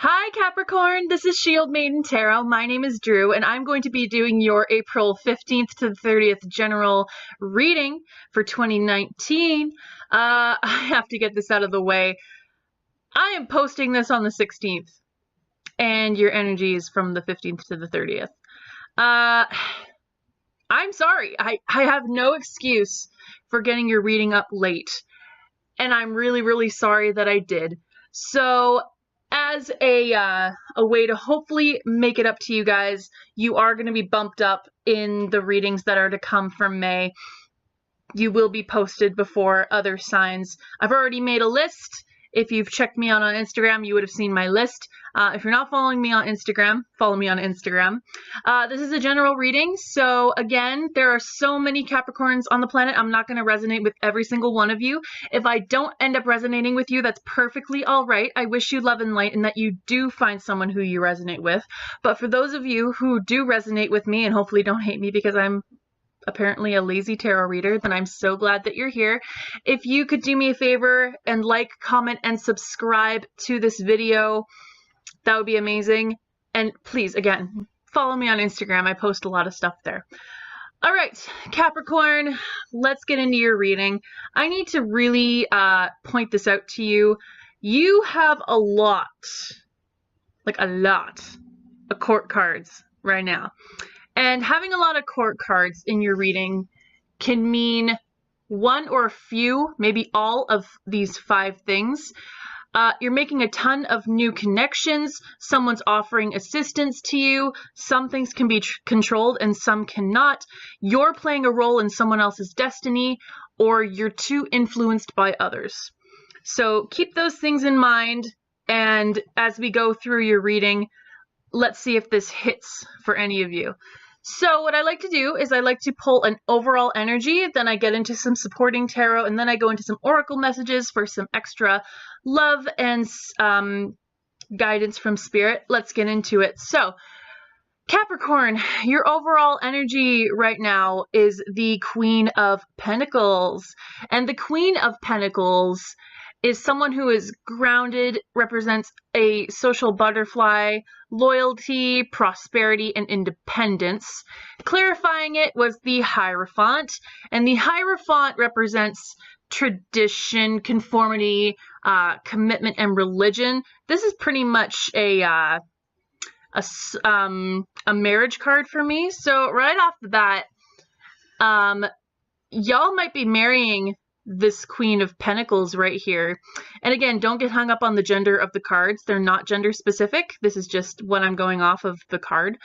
Hi Capricorn, this is Shieldmaiden Tarot. My name is Drew and I'm going to be doing your April 15th to the 30th general reading for 2019. I have to get this out of the way. I am posting this on the 16th and your energy is from the 15th to the 30th. I'm sorry, I have no excuse for getting your reading up late and I'm really sorry that I did. So as a way to hopefully make it up to you guys, you are going to be bumped up in the readings that are to come for May. You will be posted before other signs. I've already made a list. If you've checked me out on Instagram, you would have seen my list. If you're not following me on Instagram, follow me on Instagram. This is a general reading, so again, there are so many Capricorns on the planet, I'm not going to resonate with every single one of you. If I don't end up resonating with you, that's perfectly all right. I wish you love and light and that you do find someone who you resonate with. But for those of you who do resonate with me and hopefully don't hate me because I'm apparently a lazy tarot reader, then I'm so glad that you're here. If you could do me a favor and like, comment, and subscribe to this video, that would be amazing. And please, again, follow me on Instagram. I post a lot of stuff there. All right, Capricorn, let's get into your reading. I need to really point this out to you. You have a lot of court cards right now. And having a lot of court cards in your reading can mean one or a few, maybe all of these 5 things. You're making a ton of new connections. Someone's offering assistance to you. Some things can be controlled and some cannot. You're playing a role in someone else's destiny, or you're too influenced by others. So keep those things in mind. And as we go through your reading, let's see if this hits for any of you. So what I like to do is I like to pull an overall energy, then I get into some supporting tarot, and then I go into some oracle messages for some extra love and guidance from spirit. Let's get into it. So Capricorn, your overall energy right now is the Queen of Pentacles. And the Queen of Pentacles is someone who is grounded, represents a social butterfly, loyalty, prosperity, and independence. Clarifying it was the Hierophant, and the Hierophant represents tradition, conformity, commitment, and religion. This is pretty much a marriage card for me. So right off the bat, y'all might be marrying this Queen of Pentacles right here. And again, don't get hung up on the gender of the cards. They're not gender specific. This is just what I'm going off of the card.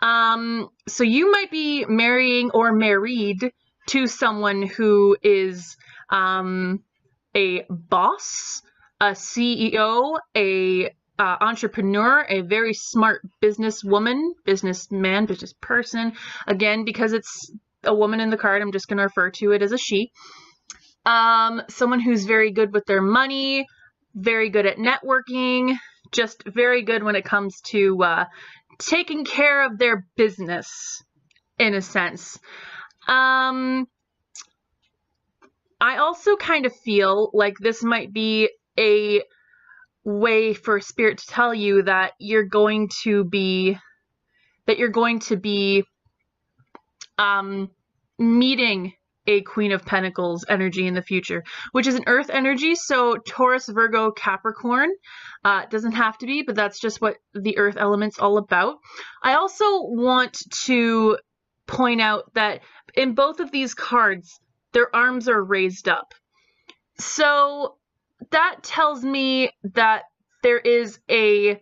So you might be marrying or married to someone who is a boss, a CEO, a entrepreneur, a very smart businesswoman, businessman, business person. Again, because it's a woman in the card, I'm just going to refer to it as a she. Someone who's very good with their money, very good at networking, just very good when it comes to taking care of their business, in a sense. I also kind of feel like this might be a way for Spirit to tell you that you're going to be meeting a Queen of Pentacles energy in the future, which is an earth energy. So Taurus, Virgo, Capricorn, doesn't have to be, but that's just what the earth element's all about. I also want to point out that in both of these cards, their arms are raised up. So that tells me that there is a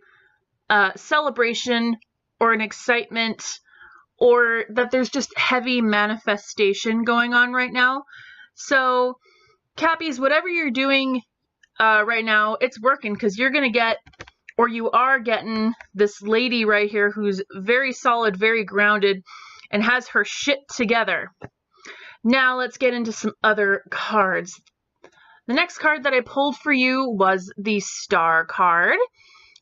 celebration or an excitement, or that there's just heavy manifestation going on right now. So, Cappies, whatever you're doing right now, it's working, because you're going to get, or you are getting, this lady right here who's very solid, very grounded, and has her shit together. Now, let's get into some other cards. The next card that I pulled for you was the Star card.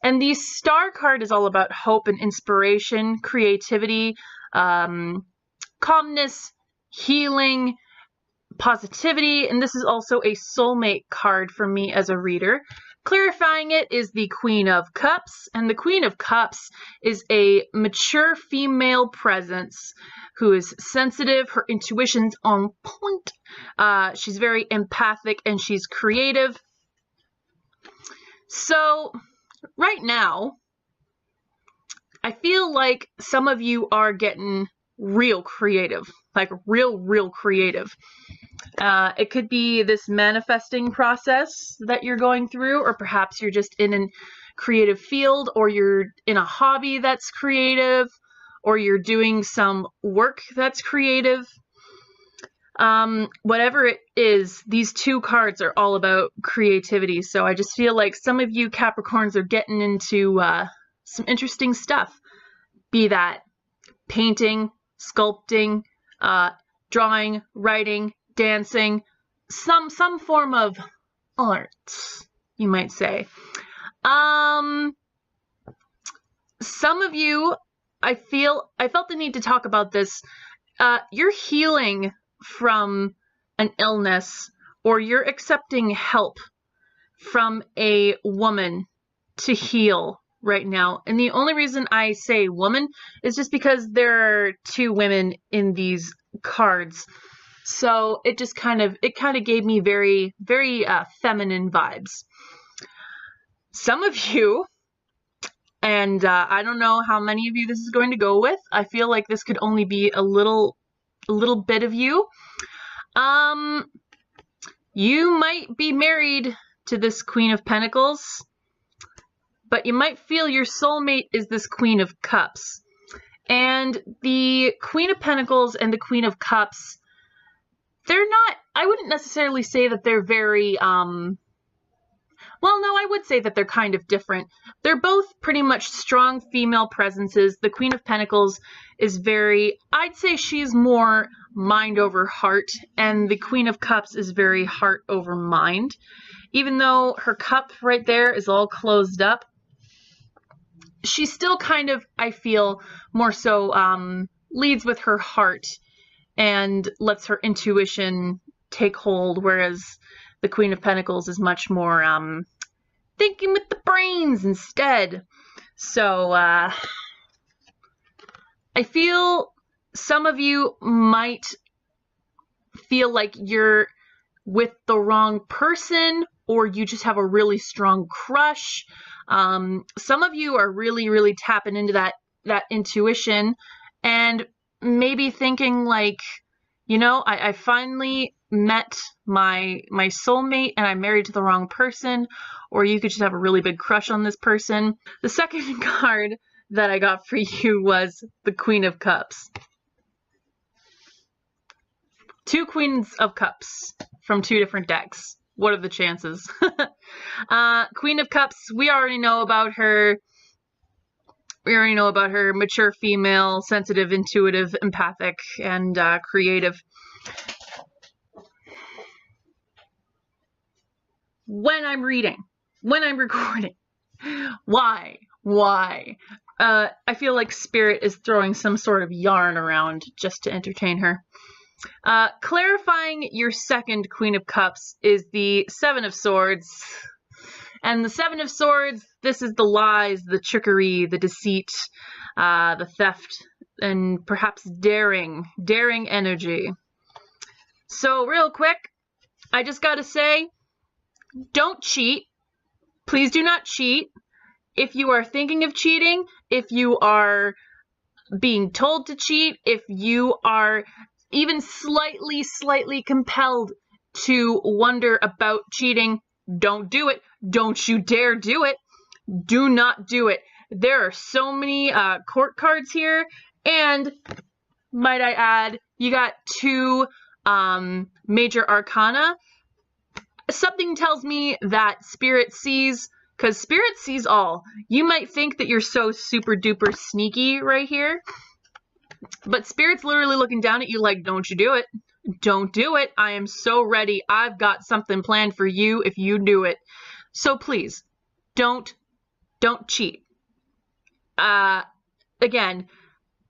And the Star card is all about hope and inspiration, creativity, calmness, healing, positivity, and this is also a soulmate card for me as a reader. Clarifying it is the Queen of Cups, and the Queen of Cups is a mature female presence who is sensitive, her intuition's on point, she's very empathic, and she's creative. So, right now, I feel like some of you are getting real creative, like real creative. It could be this manifesting process that you're going through, or perhaps you're just in a creative field, or you're in a hobby that's creative, or you're doing some work that's creative. Whatever it is, these two cards are all about creativity. So I just feel like some of you Capricorns are getting into some interesting stuff. Be that painting, sculpting, drawing, writing, dancing, some form of art, you might say. Some of you, I felt the need to talk about this. You're healing from an illness, or you're accepting help from a woman to heal right now. And the only reason I say woman is just because there are two women in these cards. So it just kind of gave me very feminine vibes. Some of you, and I don't know how many of you this is going to go with. I feel like this could only be a little bit of you. You might be married to this Queen of Pentacles, but you might feel your soulmate is this Queen of Cups. And the Queen of Pentacles and the Queen of Cups, they're not, I wouldn't necessarily say that they're very, well, no, I would say that they're kind of different. They're both pretty much strong female presences. The Queen of Pentacles is very, I'd say she's more mind over heart, and the Queen of Cups is very heart over mind. Even though her cup right there is all closed up, she still kind of, I feel, more so leads with her heart and lets her intuition take hold, whereas the Queen of Pentacles is much more thinking with the brains instead. So I feel some of you might feel like you're with the wrong person, or you just have a really strong crush. Some of you are really tapping into that intuition, and maybe thinking like, you know, I finally met my soulmate and I'm married to the wrong person, or you could just have a really big crush on this person. The second card that I got for you was the Queen of Cups. Two Queens of Cups from two different decks. What are the chances? Queen of Cups, we already know about her. We already know about her. Mature female, sensitive, intuitive, empathic, and creative. When I'm reading, when I'm recording, why? I feel like Spirit is throwing some sort of yarn around just to entertain her. Clarifying your second Queen of Cups is the Seven of Swords. And the Seven of Swords, this is the lies, the trickery, the deceit, the theft, and perhaps daring energy. So real quick, I just gotta say, don't cheat. Please do not cheat. If you are thinking of cheating, if you are being told to cheat, if you are even slightly compelled to wonder about cheating, don't do it. Don't you dare do it. Do not do it. There are so many court cards here, and might I add, you got two major arcana. Something tells me that Spirit sees, because Spirit sees all. You might think that you're so super duper sneaky right here, but Spirit's literally looking down at you like, don't you do it. Don't do it. I am so ready. I've got something planned for you if you do it. So please, don't cheat. Again,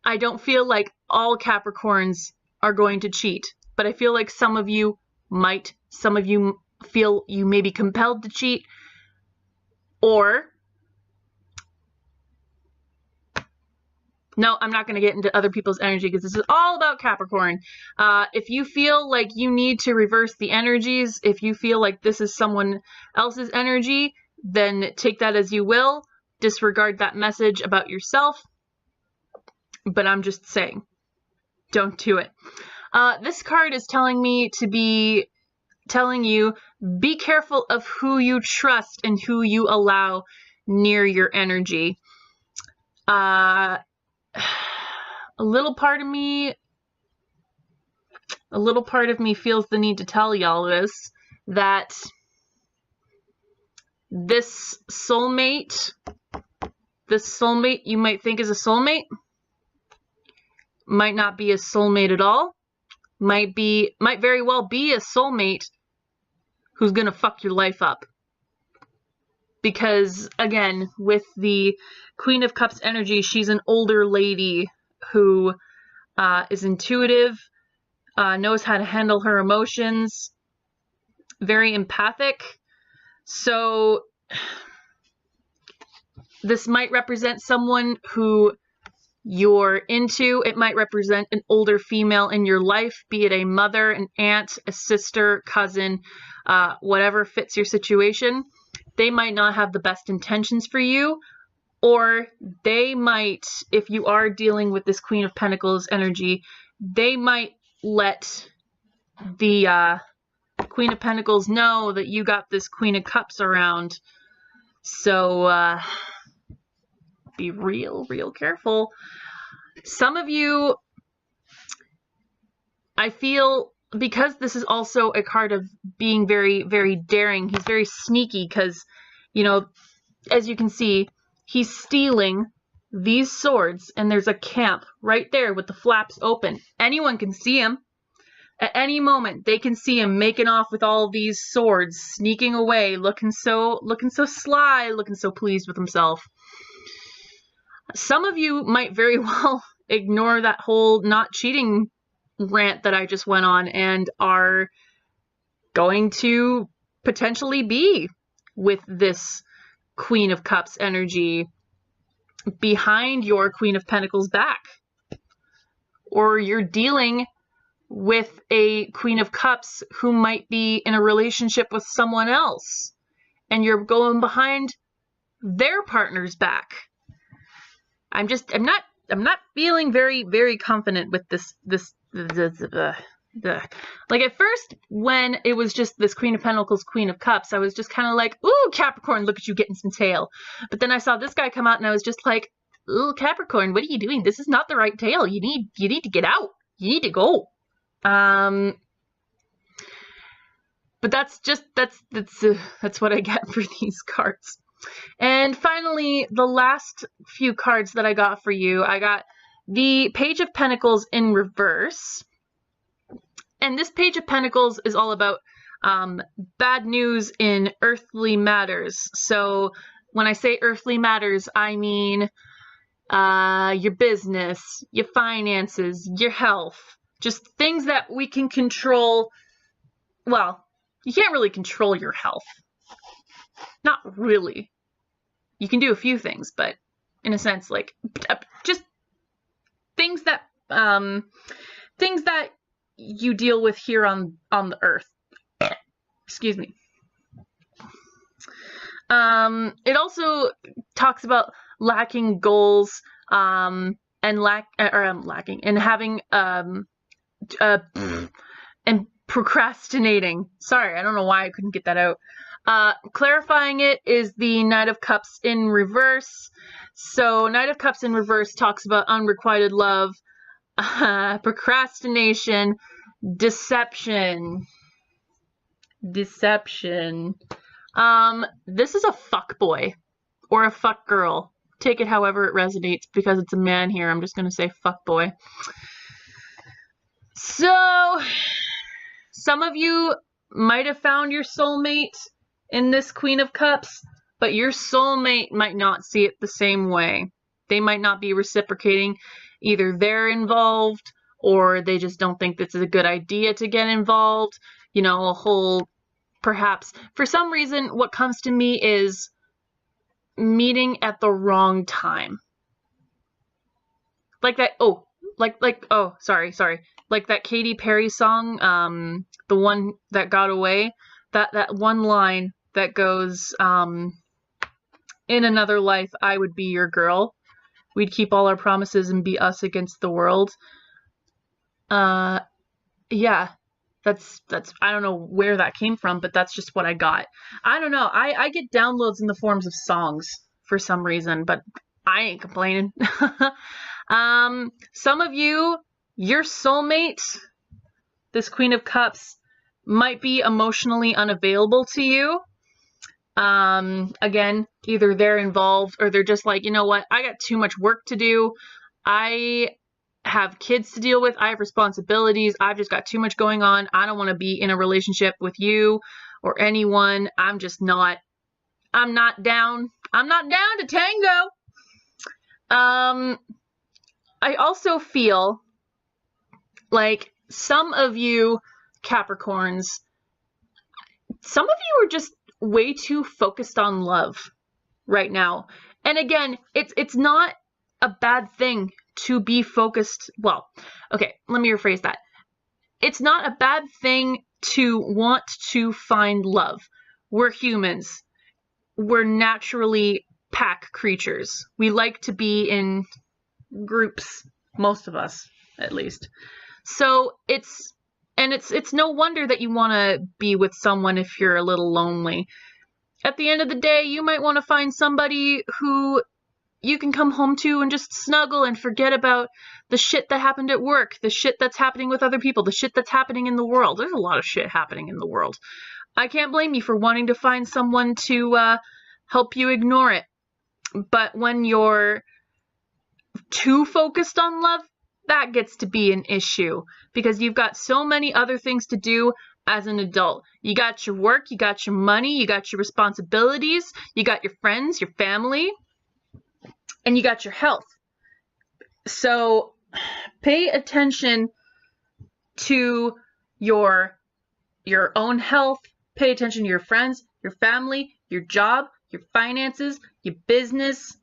I don't feel like all Capricorns are going to cheat, but I feel like some of you might. Some of you feel you may be compelled to cheat. Or, no, I'm not going to get into other people's energy because this is all about Capricorn. If you feel like you need to reverse the energies, if you feel like this is someone else's energy, then take that as you will. Disregard that message about yourself. But I'm just saying, don't do it. This card is telling you, be careful of who you trust and who you allow near your energy. A little part of me feels the need to tell y'all this, that this soulmate you might think is a soulmate might not be a soulmate at all. Might very well be a soulmate who's gonna fuck your life up. Because, again, with the Queen of Cups energy, she's an older lady who is intuitive, knows how to handle her emotions, very empathic. So this might represent someone who you're into. It might represent an older female in your life, be it a mother, an aunt, a sister, cousin, whatever fits your situation. They might not have the best intentions for you, or they might, if you are dealing with this Queen of Pentacles energy, they might let the Queen of Pentacles know that you got this Queen of Cups around. So be real careful. Some of you, I feel, because this is also a card of being very, very daring, he's very sneaky because, you know, as you can see, he's stealing these swords and there's a camp right there with the flaps open. Anyone can see him. At any moment, they can see him making off with all these swords, sneaking away, looking so sly, looking so pleased with himself. Some of you might very well ignore that whole not cheating rant that I just went on and are going to potentially be with this Queen of Cups energy behind your Queen of Pentacles back. Or you're dealing with a Queen of Cups who might be in a relationship with someone else and you're going behind their partner's back. I'm not feeling very, very confident with this like at first when it was just this Queen of Pentacles, Queen of Cups, I was just kind of like, ooh, Capricorn, look at you getting some tail. But then I saw this guy come out and I was just like, ooh, Capricorn, what are you doing? This is not the right tail. You need to get out. You need to go. But that's what I get for these cards. And finally, the last few cards that I got for you, I got the Page of Pentacles in reverse. And this Page of Pentacles is all about bad news in earthly matters. So when I say earthly matters, I mean your business, your finances, your health, just things that we can control. Well, you can't really control your health. Not really. You can do a few things, but in a sense, like just things that you deal with here on the earth. Excuse me. It also talks about lacking goals and lacking and having and procrastinating. Sorry, I don't know why I couldn't get that out. Clarifying it is the Knight of Cups in reverse. So Knight of Cups in reverse talks about unrequited love, procrastination, deception. This is a fuck boy or a fuck girl. Take it however it resonates. Because it's a man here, I'm just going to say fuck boy. So some of you might have found your soulmate in this Queen of Cups, but your soulmate might not see it the same way. They might not be reciprocating. Either they're involved or they just don't think this is a good idea to get involved. You know, a whole, perhaps, for some reason, what comes to me is meeting at the wrong time. Like that, oh, sorry. Like that Katy Perry song, the one that got away, that one line that goes, in another life, I would be your girl. We'd keep all our promises and be us against the world. Yeah, that's, I don't know where that came from, but that's just what I got. I don't know. I get downloads in the forms of songs for some reason, but I ain't complaining. Some of you, your soulmate, this Queen of Cups, might be emotionally unavailable to you. Again, either they're involved or they're just like, you know what, I got too much work to do. I have kids to deal with. I have responsibilities. I've just got too much going on. I don't want to be in a relationship with you or anyone. I'm not down. I'm not down to tango. I also feel like some of you Capricorns, some of you are just way too focused on love right now. And again, it's not a bad thing to be focused. Well, okay, let me rephrase that. It's not a bad thing to want to find love. We're humans. We're naturally pack creatures. We like to be in groups, most of us, at least. So it's no wonder that you want to be with someone if you're a little lonely. At the end of the day, you might want to find somebody who you can come home to and just snuggle and forget about the shit that happened at work, the shit that's happening with other people, the shit that's happening in the world. There's a lot of shit happening in the world. I can't blame you for wanting to find someone to help you ignore it. But when you're too focused on love, that gets to be an issue because you've got so many other things to do as an adult. You got your work, you got your money, you got your responsibilities, you got your friends, your family, and you got your health. So pay attention to your own health, pay attention to your friends, your family, your job, your finances, your business.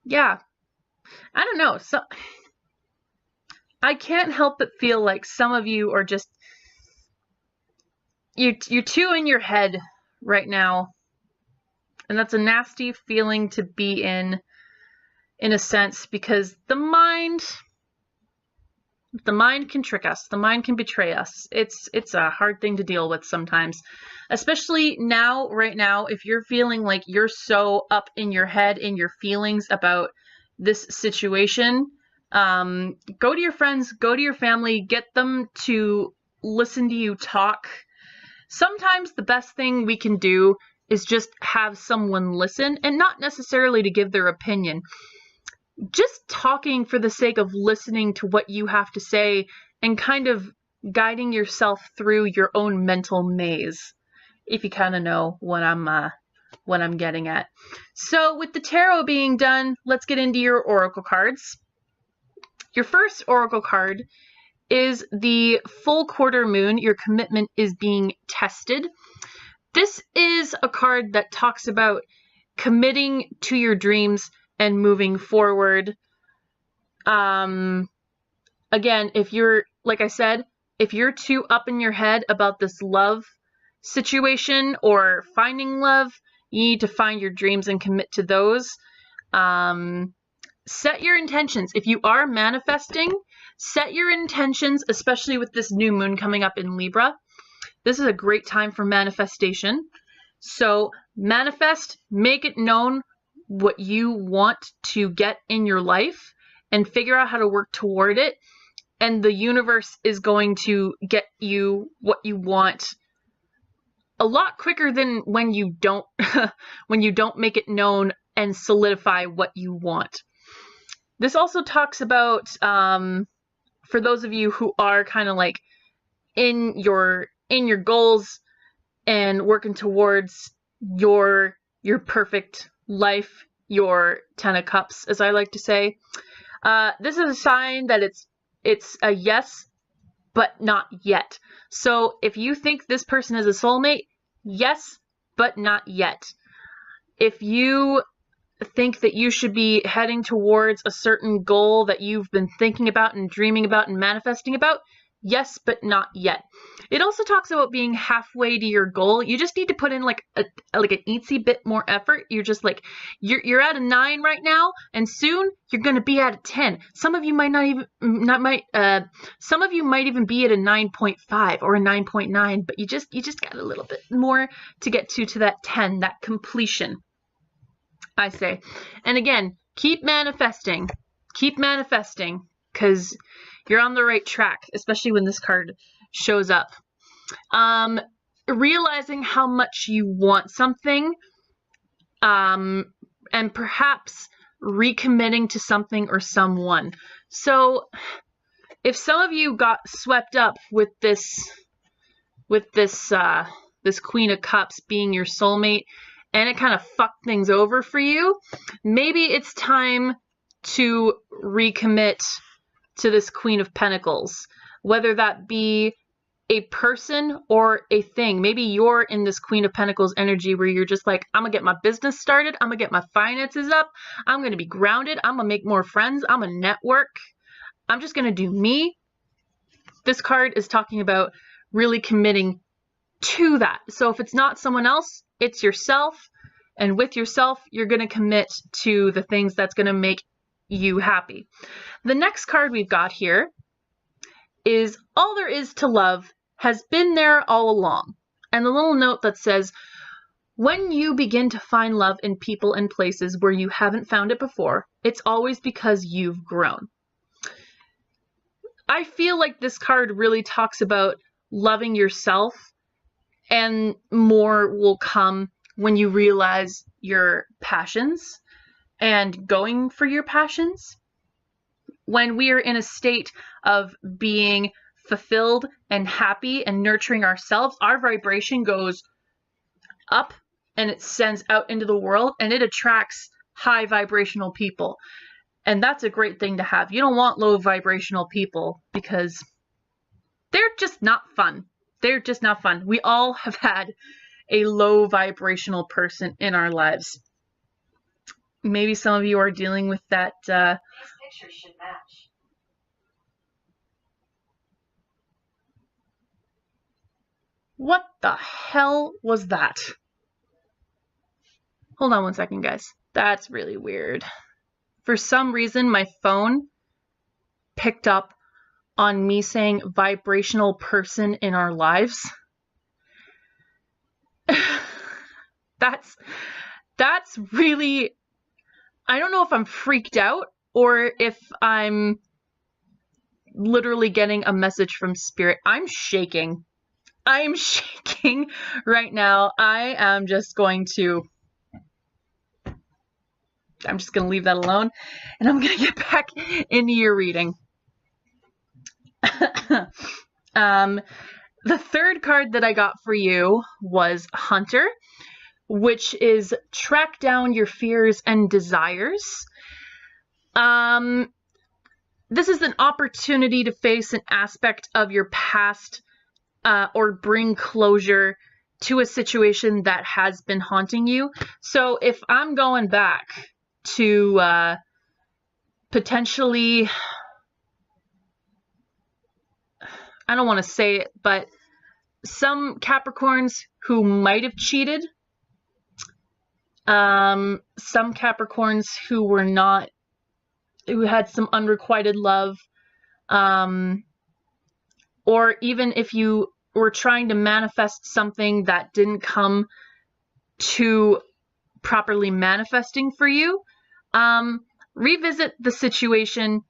Yeah, I don't know. So I can't help but feel like some of you are just you're too in your head right now, and that's a nasty feeling to be in a sense, because the mind can trick us, the mind can betray us. It's a hard thing to deal with sometimes, especially now, right now, if you're feeling like you're so up in your head, in your feelings about this situation. Go to your friends, go to your family, get them to listen to you talk. Sometimes the best thing we can do is just have someone listen, and not necessarily to give their opinion. Just talking for the sake of listening to what you have to say and kind of guiding yourself through your own mental maze, if you kind of know what I'm getting at. So with the tarot being done, let's get into your oracle cards. Your first oracle card is the full quarter moon. Your commitment is being tested. This is a card that talks about committing to your dreams and moving forward. Again, if you're, like I said, if you're too up in your head about this love situation or finding love, you need to find your dreams and commit to those. Set your intentions. If you are manifesting, set your intentions, especially with this new moon coming up in Libra. This is a great time for manifestation. So manifest, make it known what you want to get in your life and figure out how to work toward it. And the universe is going to get you what you want a lot quicker than when you don't when you don't make it known and solidify what you want. This also talks about for those of you who are kind of like in your goals and working towards your perfect life, your 10 of Cups, as I like to say. This is a sign that it's a yes, but not yet. So if you think this person is a soulmate, yes, but not yet. If you think that you should be heading towards a certain goal that you've been thinking about and dreaming about and manifesting about, yes, but not yet. It also talks about being halfway to your goal. You just need to put in like an eensy bit more effort. You're just like, you're at a 9 right now, and soon you're going to be at a 10. Some of you might some of you might even be at a 9.5 or a 9.9, but you just got a little bit more to get to that 10, that completion, I say. And again, keep manifesting, because you're on the right track, especially when this card shows up. Realizing how much you want something, and perhaps recommitting to something or someone. So if some of you got swept up with this Queen of Cups being your soulmate, and it kind of fucked things over for you, maybe it's time to recommit to this Queen of Pentacles, whether that be a person or a thing. Maybe you're in this Queen of Pentacles energy where you're just like, I'm gonna get my business started, I'm gonna get my finances up, I'm gonna be grounded, I'm gonna make more friends, I'm gonna network, I'm just gonna do me. This card is talking about really committing to that. So if it's not someone else, it's yourself, and with yourself, you're gonna commit to the things that's gonna make you happy. The next card we've got here is all there is to love has been there all along. And the little note that says, when you begin to find love in people and places where you haven't found it before, it's always because you've grown. I feel like this card really talks about loving yourself, and more will come when you realize your passions and going for your passions. When we are in a state of being fulfilled and happy and nurturing ourselves, our vibration goes up and it sends out into the world, and it attracts high vibrational people. And that's a great thing to have. You don't want low vibrational people because they're just not fun. They're just not fun. We all have had a low vibrational person in our lives. Maybe some of you are dealing with that. These pictures should match. What the hell was that? Hold on one second, guys. That's really weird. For some reason, my phone picked up on me saying vibrational person in our lives. That's really, I don't know if I'm freaked out or if I'm literally getting a message from spirit. I'm shaking. I'm shaking right now. I'm just going to leave that alone, and I'm going to get back into your reading. The third card that I got for you was Hunter, which is track down your fears and desires. This is an opportunity to face an aspect of your past, or bring closure to a situation that has been haunting you. So if I'm going back to potentially, I don't want to say it, but some Capricorns who might have cheated, some Capricorns who were not, who had some unrequited love, or even if you were trying to manifest something that didn't come to properly manifesting for you, revisit the situation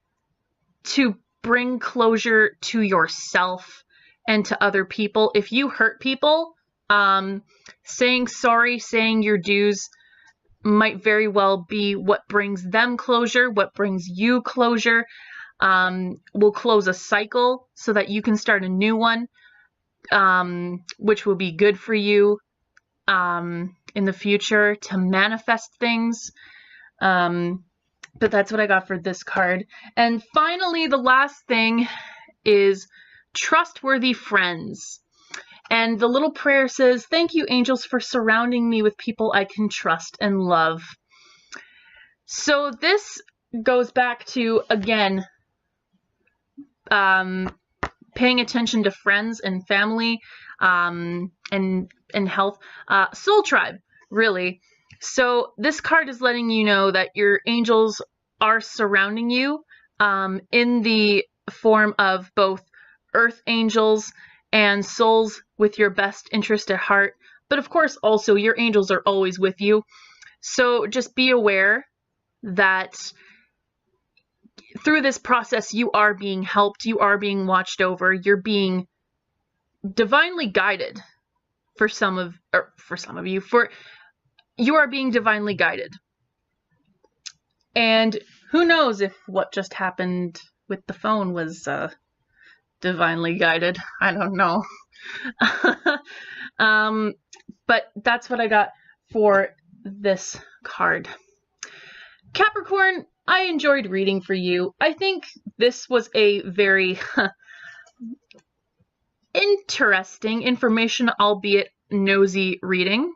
to bring closure to yourself and to other people. If you hurt people, saying sorry, saying your dues might very well be what brings them closure, what brings you closure. Will close a cycle so that you can start a new one, which will be good for you in the future to manifest things. But that's what I got for this card. And finally, the last thing is trustworthy friends. And the little prayer says, "Thank you, angels, for surrounding me with people I can trust and love." So this goes back to, again, paying attention to friends and family, and health. Soul tribe, really. So this card is letting you know that your angels are surrounding you, in the form of both earth angels and souls with your best interest at heart. But of course, also, your angels are always with you. So just be aware that through this process, you are being helped, you are being watched over, you're being divinely guided. For some of you, you are being divinely guided. And who knows if what just happened with the phone was divinely guided. I don't know. But that's what I got for this card. Capricorn, I enjoyed reading for you. I think this was a very interesting, information, albeit nosy reading.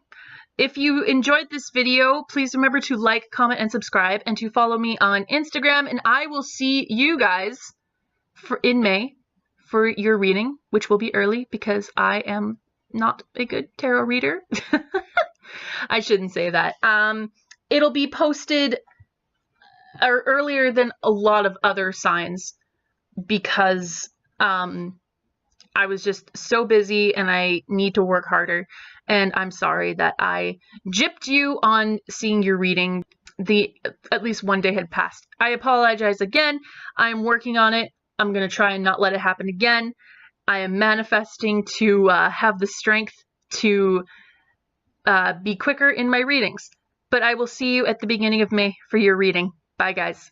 If you enjoyed this video, please remember to like, comment, and subscribe, and to follow me on Instagram, and I will see you guys in May for your reading, which will be early because I am not a good tarot reader. I shouldn't say that. It'll be posted earlier than a lot of other signs because I was just so busy and I need to work harder. And I'm sorry that I gypped you on seeing your reading. At least one day had passed. I apologize again. I'm working on it. I'm going to try and not let it happen again. I am manifesting to have the strength to be quicker in my readings. But I will see you at the beginning of May for your reading. Bye, guys.